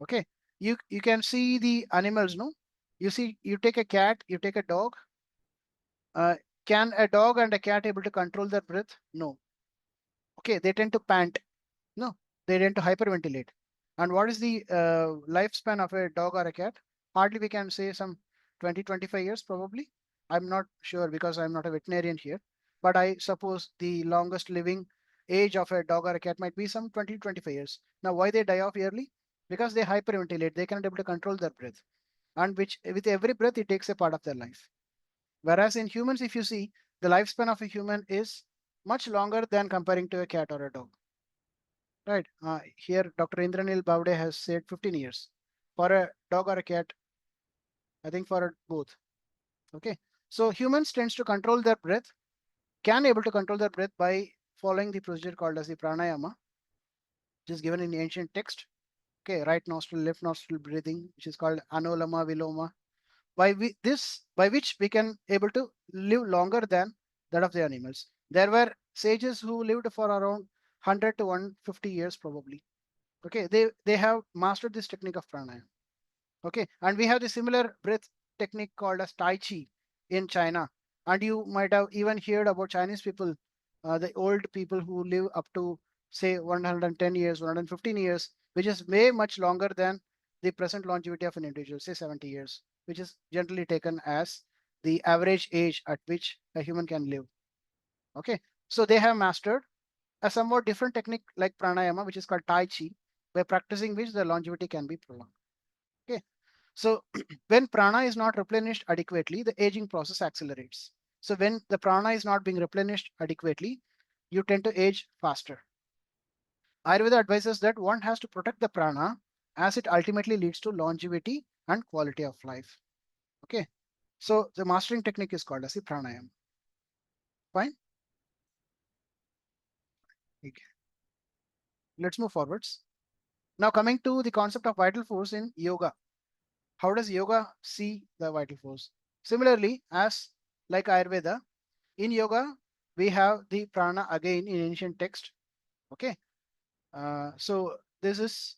Okay, you can see the animals, no? You see, you take a cat, you take a dog. Can a dog and a cat able to control their breath? No. Okay, they tend to pant. No, they tend to hyperventilate. And what is the lifespan of a dog or a cat? Hardly we can say some 20, 25 years probably. I'm not sure because I'm not a veterinarian here, but I suppose the longest living age of a dog or a cat might be some 20, 25 years. Now, why they die off yearly? Because they hyperventilate. They cannot able to control their breath. And which with every breath, it takes a part of their life. Whereas in humans, if you see, the lifespan of a human is much longer than comparing to a cat or a dog. Right. Here, Dr. Indranil Bavde has said 15 years. For a dog or a cat, I think for both. Okay. So humans tends to control their breath, can able to control their breath by following the procedure called as the pranayama, which is given in ancient text. Okay, right nostril, left nostril breathing, which is called anulama viloma. By which we can able to live longer than that of the animals. There were sages who lived for around 100 to 150 years probably. Okay, they have mastered this technique of pranayama. Okay, and we have the similar breath technique called as Tai Chi in China. And you might have even heard about Chinese people, the old people who live up to say 110 years, 115 years, which is way much longer than the present longevity of an individual, say 70 years, which is generally taken as the average age at which a human can live. Okay, so they have mastered a somewhat different technique like pranayama, which is called Tai Chi, by practicing which the longevity can be prolonged. Okay, so when prana is not replenished adequately, the aging process accelerates. So when the prana is not being replenished adequately, you tend to age faster. Ayurveda advises that one has to protect the prana as it ultimately leads to longevity and quality of life. Okay, so the mastering technique is called as the pranayama. Fine. Okay. Let's move forwards. Now coming to the concept of vital force in yoga. How does yoga see the vital force? Similarly, as like Ayurveda, in yoga, we have the prana again in ancient text. Okay. So this is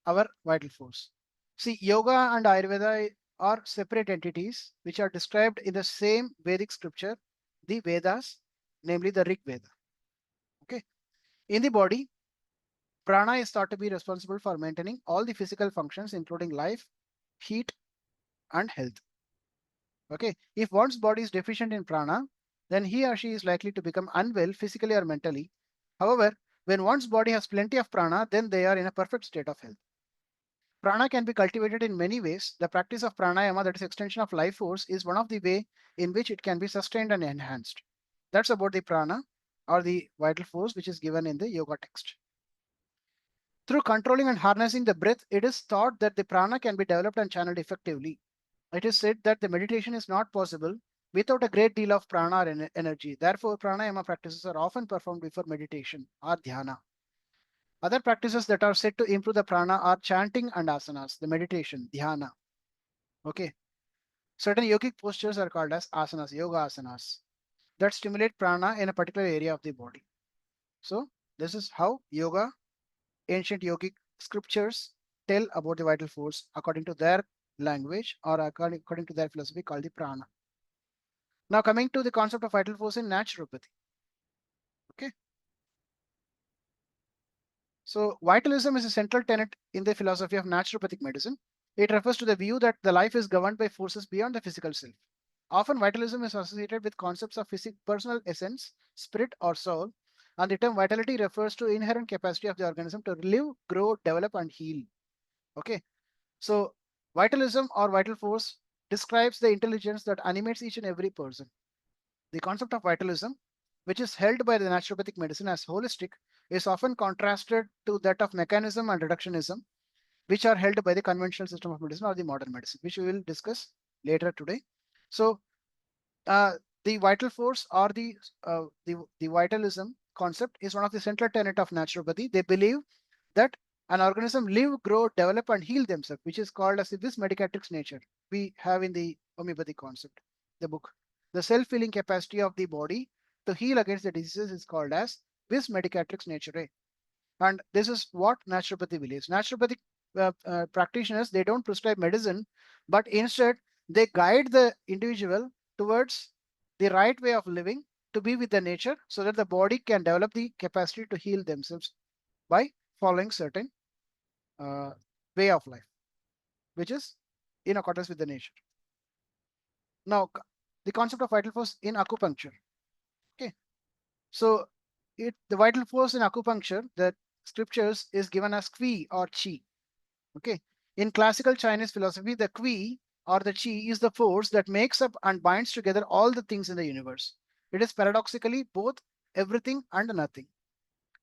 our vital force. See, yoga and Ayurveda are separate entities which are described in the same Vedic scripture the Vedas, namely the Rig Veda. Okay. In the body, prana is thought to be responsible for maintaining all the physical functions, including life, heat, and health. Okay. If one's body is deficient in prana, then he or she is likely to become unwell physically or mentally. However, when one's body has plenty of prana, then they are in a perfect state of health. Prana can be cultivated in many ways. The practice of pranayama, that is extension of life force, is one of the way in which it can be sustained and enhanced. That's about the prana or the vital force, which is given in the yoga text. Through controlling and harnessing the breath, it is thought that the prana can be developed and channeled effectively. It is said that the meditation is not possible without a great deal of prana or energy. Therefore, pranayama practices are often performed before meditation or dhyana. Other practices that are said to improve the prana are chanting and asanas, the meditation, dhyana. Okay. Certain yogic postures are called as asanas, yoga asanas, that stimulate prana in a particular area of the body. So this is how yoga, ancient yogic scriptures tell about the vital force according to their language or according to their philosophy called the prana. Now coming to the concept of vital force in naturopathy. Okay. So vitalism is a central tenet in the philosophy of naturopathic medicine. It refers to the view that the life is governed by forces beyond the physical self. Often vitalism is associated with concepts of personal essence, spirit, or soul, and the term vitality refers to inherent capacity of the organism to live, grow, develop, and heal. Okay, so vitalism or vital force describes the intelligence that animates each and every person. The concept of vitalism, which is held by the naturopathic medicine as holistic, is often contrasted to that of mechanism and reductionism, which are held by the conventional system of medicine or the modern medicine, which we will discuss later today. So the vital force or the vitalism concept is one of the central tenet of naturopathy. They believe that an organism live, grow, develop, and heal themselves, which is called as this medicatrix nature we have in the homeopathy concept, the book. The self-healing capacity of the body to heal against the diseases is called as vis medicatrix naturae. And this is what naturopathy believes. Naturopathic practitioners, they don't prescribe medicine, but instead they guide the individual towards the right way of living, to be with the nature, so that the body can develop the capacity to heal themselves by following certain uh, way of life, which is in accordance with the nature. Now, the concept of vital force in acupuncture. Okay, so the vital force in acupuncture, the scriptures is given as qi or chi. Okay, in classical Chinese philosophy, the qi or the chi is the force that makes up and binds together all the things in the universe. It is paradoxically both everything and nothing.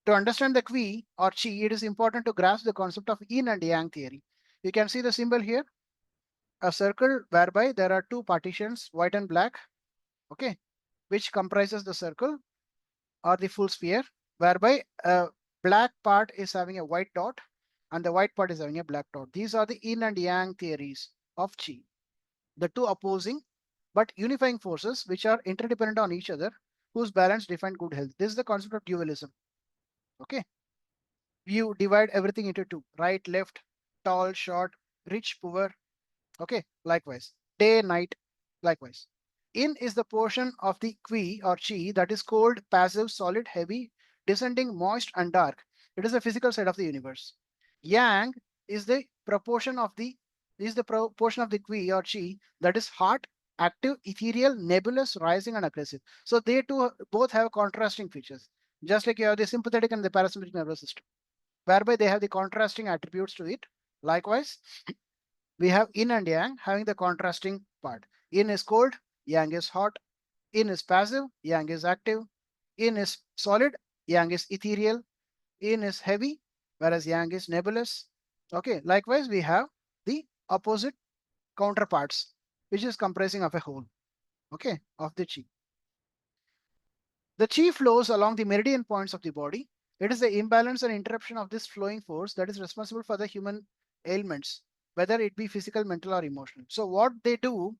To understand the qi or chi, it is important to grasp the concept of yin and yang theory. You can see the symbol here, a circle whereby there are two partitions, white and black, okay, which comprises the circle or the full sphere, whereby a black part is having a white dot and the white part is having a black dot. These are the yin and yang theories of chi, the two opposing but unifying forces which are interdependent on each other, whose balance define good health. This is the concept of dualism. Okay, you divide everything into two: right, left, tall, short, rich, poor. Okay, likewise, day, night, likewise. In is the portion of the qi or chi that is cold, passive, solid, heavy, descending, moist, and dark. It is the physical side of the universe. Yang is the proportion of the qi or chi that is hot, active, ethereal, nebulous, rising, and aggressive. So they two both have contrasting features, just like you have the sympathetic and the parasympathetic nervous system, whereby they have the contrasting attributes to it. Likewise, we have yin and yang having the contrasting part. Yin is cold, yang is hot. Yin is passive, yang is active. Yin is solid, yang is ethereal. Yin is heavy, whereas yang is nebulous. Okay, likewise, we have the opposite counterparts, which is comprising of a whole, okay, of the chi. The chi flows along the meridian points of the body. It is the imbalance and interruption of this flowing force that is responsible for the human ailments, whether it be physical, mental, or emotional. So what they do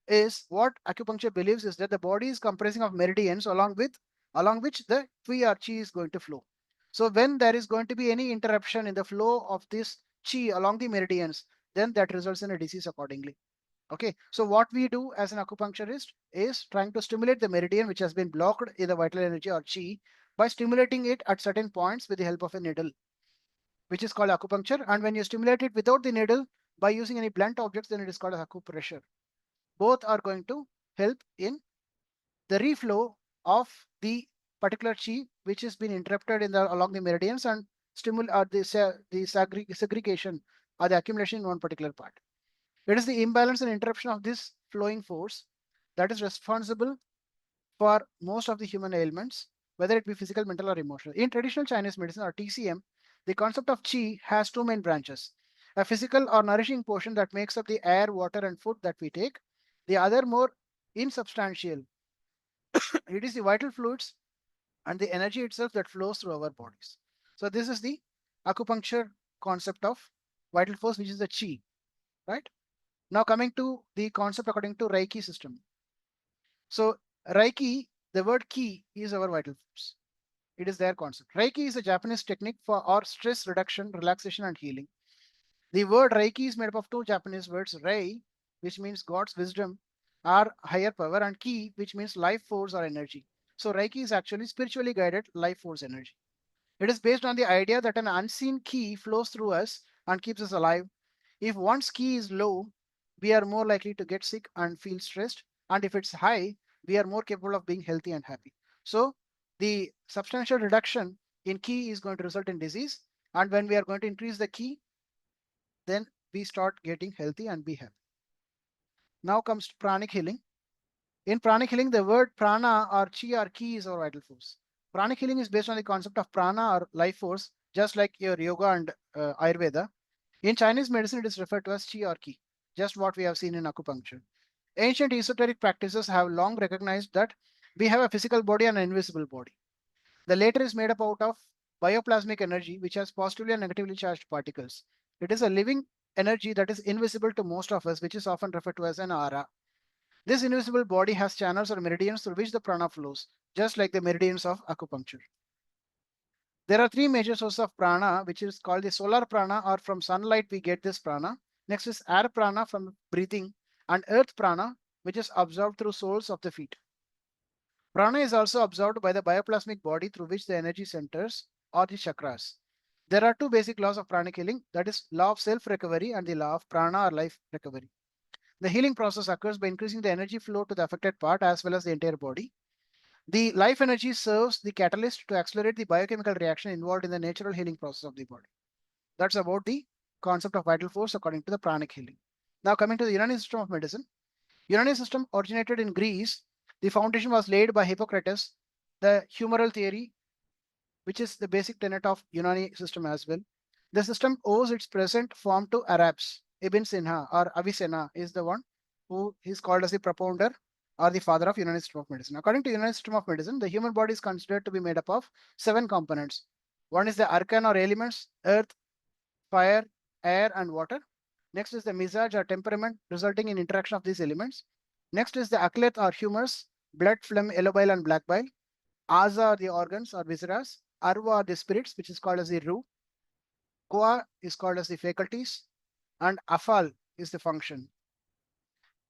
is, what acupuncture believes is that the body is comprising of meridians along which the qi or chi is going to flow. So when there is going to be any interruption in the flow of this chi along the meridians, then that results in a disease accordingly. Okay, so what we do as an acupuncturist is trying to stimulate the meridian which has been blocked in the vital energy or chi by stimulating it at certain points with the help of a needle, which is called acupuncture. And when you stimulate it without the needle by using any blunt objects, then it is called as acupressure. Both are going to help in the reflow of the particular chi which has been interrupted in the along the meridians and stimulate the segregation or the accumulation in one particular part. It is the imbalance and interruption of this flowing force that is responsible for most of the human ailments, whether it be physical, mental, or emotional. In traditional Chinese medicine or TCM, the concept of qi has two main branches: a physical or nourishing portion that makes up the air, water, and food that we take, the other more insubstantial. It is the vital fluids and the energy itself that flows through our bodies. So this is the acupuncture concept of vital force, which is the qi, right? Now coming to the concept according to Reiki system. So Reiki, the word ki is our vital force. It is their concept. Reiki is a Japanese technique for or stress reduction, relaxation, and healing. The word Reiki is made up of two Japanese words, Rei, which means God's wisdom or higher power, and Ki, which means life force or energy. So Reiki is actually spiritually guided life force energy. It is based on the idea that an unseen ki flows through us and keeps us alive. If one's ki is low, we are more likely to get sick and feel stressed. And if it's high, we are more capable of being healthy and happy. So the substantial reduction in ki is going to result in disease. And when we are going to increase the ki, then we start getting healthy and be happy. Now comes to pranic healing. In pranic healing, the word prana or chi or ki is our vital force. Pranic healing is based on the concept of prana or life force, just like your yoga and Ayurveda. In Chinese medicine, it is referred to as chi or ki, just what we have seen in acupuncture. Ancient esoteric practices have long recognized that we have a physical body and an invisible body. The latter is made up out of bioplasmic energy, which has positively and negatively charged particles. It is a living energy that is invisible to most of us, which is often referred to as an aura. This invisible body has channels or meridians through which the prana flows, just like the meridians of acupuncture. There are three major sources of prana, which is called the solar prana, or from sunlight we get this prana. Next is air prana from breathing, and earth prana, which is absorbed through soles of the feet. Prana is also absorbed by the bioplasmic body through which the energy centers or the chakras. There are two basic laws of pranic healing, that is law of self-recovery and the law of prana or life recovery. The healing process occurs by increasing the energy flow to the affected part as well as the entire body. The life energy serves the catalyst to accelerate the biochemical reaction involved in the natural healing process of the body. That's about the concept of vital force according to the pranic healing. Now coming to the Unani system of medicine. Unani system originated in Greece. The foundation was laid by Hippocrates. The humoral theory, which is the basic tenet of Unani system as well. The system owes its present form to Arabs. Ibn Sina or Avicenna is the one who is called as the propounder or the father of Unani system of medicine. According to Unani system of medicine, the human body is considered to be made up of 7 components. One is the arcan or elements, earth, fire, air, and water. Next is the mizaj or temperament resulting in interaction of these elements. Next is the aklet or humors, blood, phlegm, yellow bile, and black bile. Asa are the organs or visceras. Arva are the spirits, which is called as the ruh. Koa is called as the faculties. And afal is the function.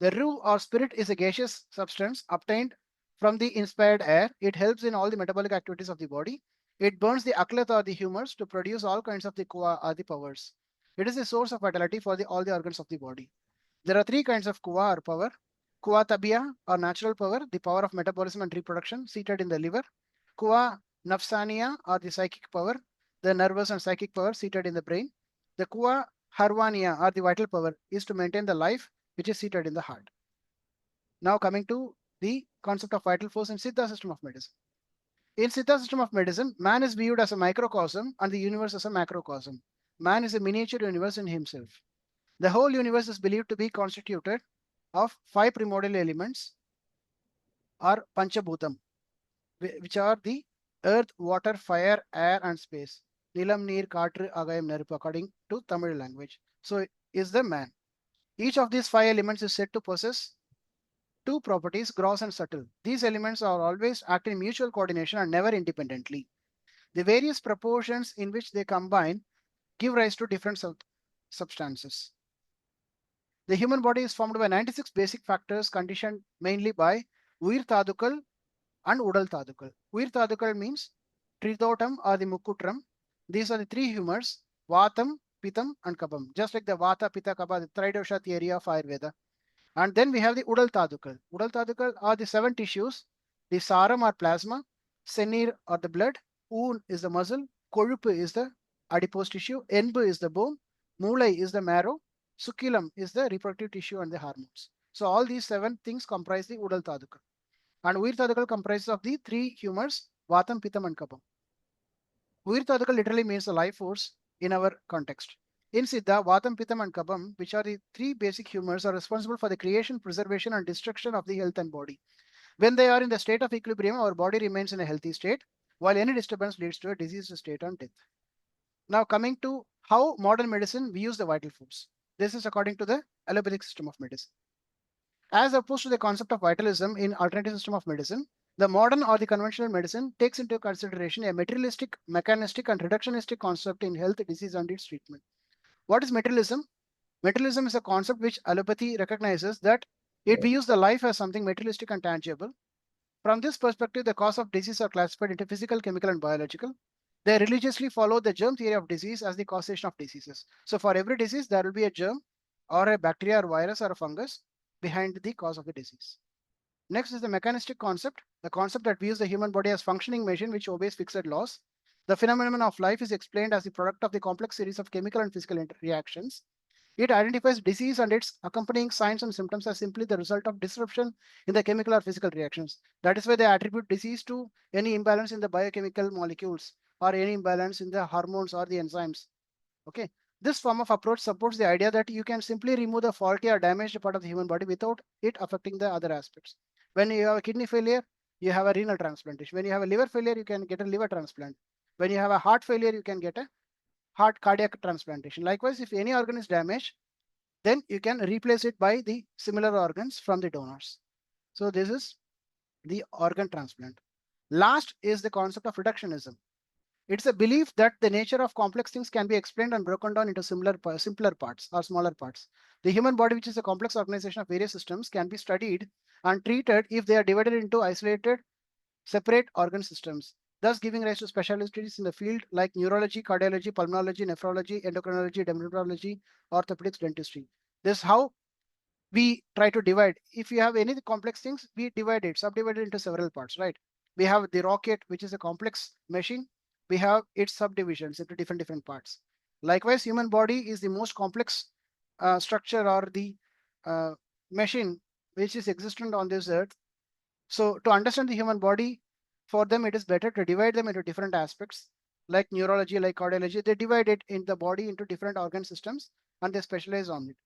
The ruh or spirit is a gaseous substance obtained from the inspired air. It helps in all the metabolic activities of the body. It burns the aklat or the humors to produce all kinds of the koa or the powers. It is a source of vitality for all the organs of the body. There are 3 kinds of koa or power. Koa tabia or natural power, the power of metabolism and reproduction seated in the liver. Koa nafsania or the psychic power, the nervous and psychic power seated in the brain. The koa harwania or the vital power is to maintain the life which is seated in the heart. Now coming to the concept of vital force in Siddha system of medicine. In Siddha system of medicine, man is viewed as a microcosm and the universe as a macrocosm. Man is a miniature universe in himself. The whole universe is believed to be constituted of 5 primordial elements or Panchabhutam, which are the earth, water, fire, air, and space. Nilam, Neer, Kaatru, Agayam, Nerupu, according to Tamil language. So is the man. Each of these 5 elements is said to possess 2 properties, gross and subtle. These elements are always act in mutual coordination and never independently. The various proportions in which they combine give rise to different substances. The human body is formed by 96 basic factors conditioned mainly by Uir Tadukal and Udal Tadukal. Uir Tadukal means Tridotam or the Mukutram. These are the three humors, Vatam, Pitam, and Kapam, just like the Vata, Pitta, Kapha, the Tridosha theory of Ayurveda. And then we have the Udal Tadukal. Udal Tadukal are the 7 tissues. The Saram or plasma, Senir or the blood, Un is the muscle, Kolupu is the adipose tissue, Enbu is the bone, Mulai is the marrow, Sukilam is the reproductive tissue and the hormones. So all these 7 things comprise the Udal Tadukal. And Uir Tadukal comprises of the 3 humors, Vatam, Pitam and Kapam. Uir Tadukal literally means the life force in our context. In Siddha, Vatam, Pitam and Kapam, which are the 3 basic humors, are responsible for the creation, preservation and destruction of the health and body. When they are in the state of equilibrium, our body remains in a healthy state, while any disturbance leads to a diseased state and death. Now coming to how modern medicine views the vital force. This is according to the allopathic system of medicine. As opposed to the concept of vitalism in alternative system of medicine, the modern or the conventional medicine takes into consideration a materialistic, mechanistic and reductionistic concept in health, disease and its treatment. What is materialism? Materialism is a concept which allopathy recognizes that it views the life as something materialistic and tangible. From this perspective, the cause of disease are classified into physical, chemical, and biological. They religiously follow the germ theory of disease as the causation of diseases. So for every disease, there will be a germ or a bacteria or virus or a fungus behind the cause of the disease. Next is the mechanistic concept, the concept that views the human body as functioning machine which obeys fixed laws. The phenomenon of life is explained as the product of the complex series of chemical and physical reactions. It identifies disease and its accompanying signs and symptoms as simply the result of disruption in the chemical or physical reactions. That is why they attribute disease to any imbalance in the biochemical molecules or any imbalance in the hormones or the enzymes. Okay. This form of approach supports the idea that you can simply remove the faulty or damaged part of the human body without it affecting the other aspects. When you have a kidney failure, you have a renal transplantation. When you have a liver failure, you can get a liver transplant. When you have a heart failure, you can get a heart cardiac transplantation. Likewise, if any organ is damaged, then you can replace it by the similar organs from the donors. So this is the organ transplant. Last is the concept of reductionism. It's a belief that the nature of complex things can be explained and broken down into simpler parts or smaller parts. The human body, which is a complex organization of various systems, can be studied and treated if they are divided into isolated, separate organ systems, thus giving rise to specialties in the field like neurology, cardiology, pulmonology, nephrology, endocrinology, dermatology, orthopedics, dentistry. This is how we try to divide. If you have any complex things, we divide it, subdivide it into several parts, right? We have the rocket, which is a complex machine. We have its subdivisions into different parts. Likewise, human body is the most complex structure or the uh, machine which is existent on this earth. So to understand the human body, for them, it is better to divide them into different aspects like neurology, like cardiology. They divide it in the body into different organ systems and they specialize on it.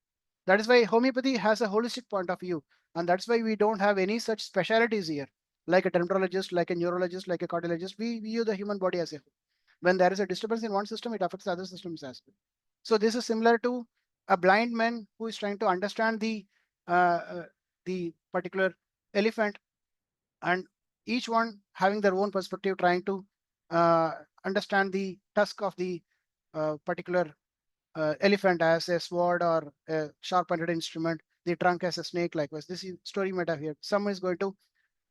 That is why homeopathy has a holistic point of view. And that's why we don't have any such specialities here, like a dermatologist, like a neurologist, like a cardiologist. We view the human body as a whole. When there is a disturbance in one system, it affects the other systems as well. So this is similar to a blind man who is trying to understand the particular elephant, and each one having their own perspective, trying to uh, understand the tusk of the particular elephant as a sword or a sharp-pointed instrument, the trunk as a snake. Likewise, this story might have here. Someone is going to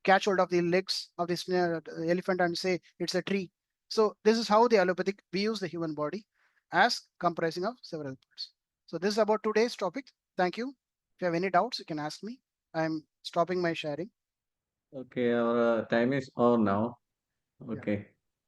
catch hold of the legs of the elephant and say it's a tree. So this is how the allopathic views the human body as comprising of several parts. So this is about today's topic. Thank you. If you have any doubts, you can ask me. I'm stopping my sharing. Okay, our time is over now. Yeah. Okay.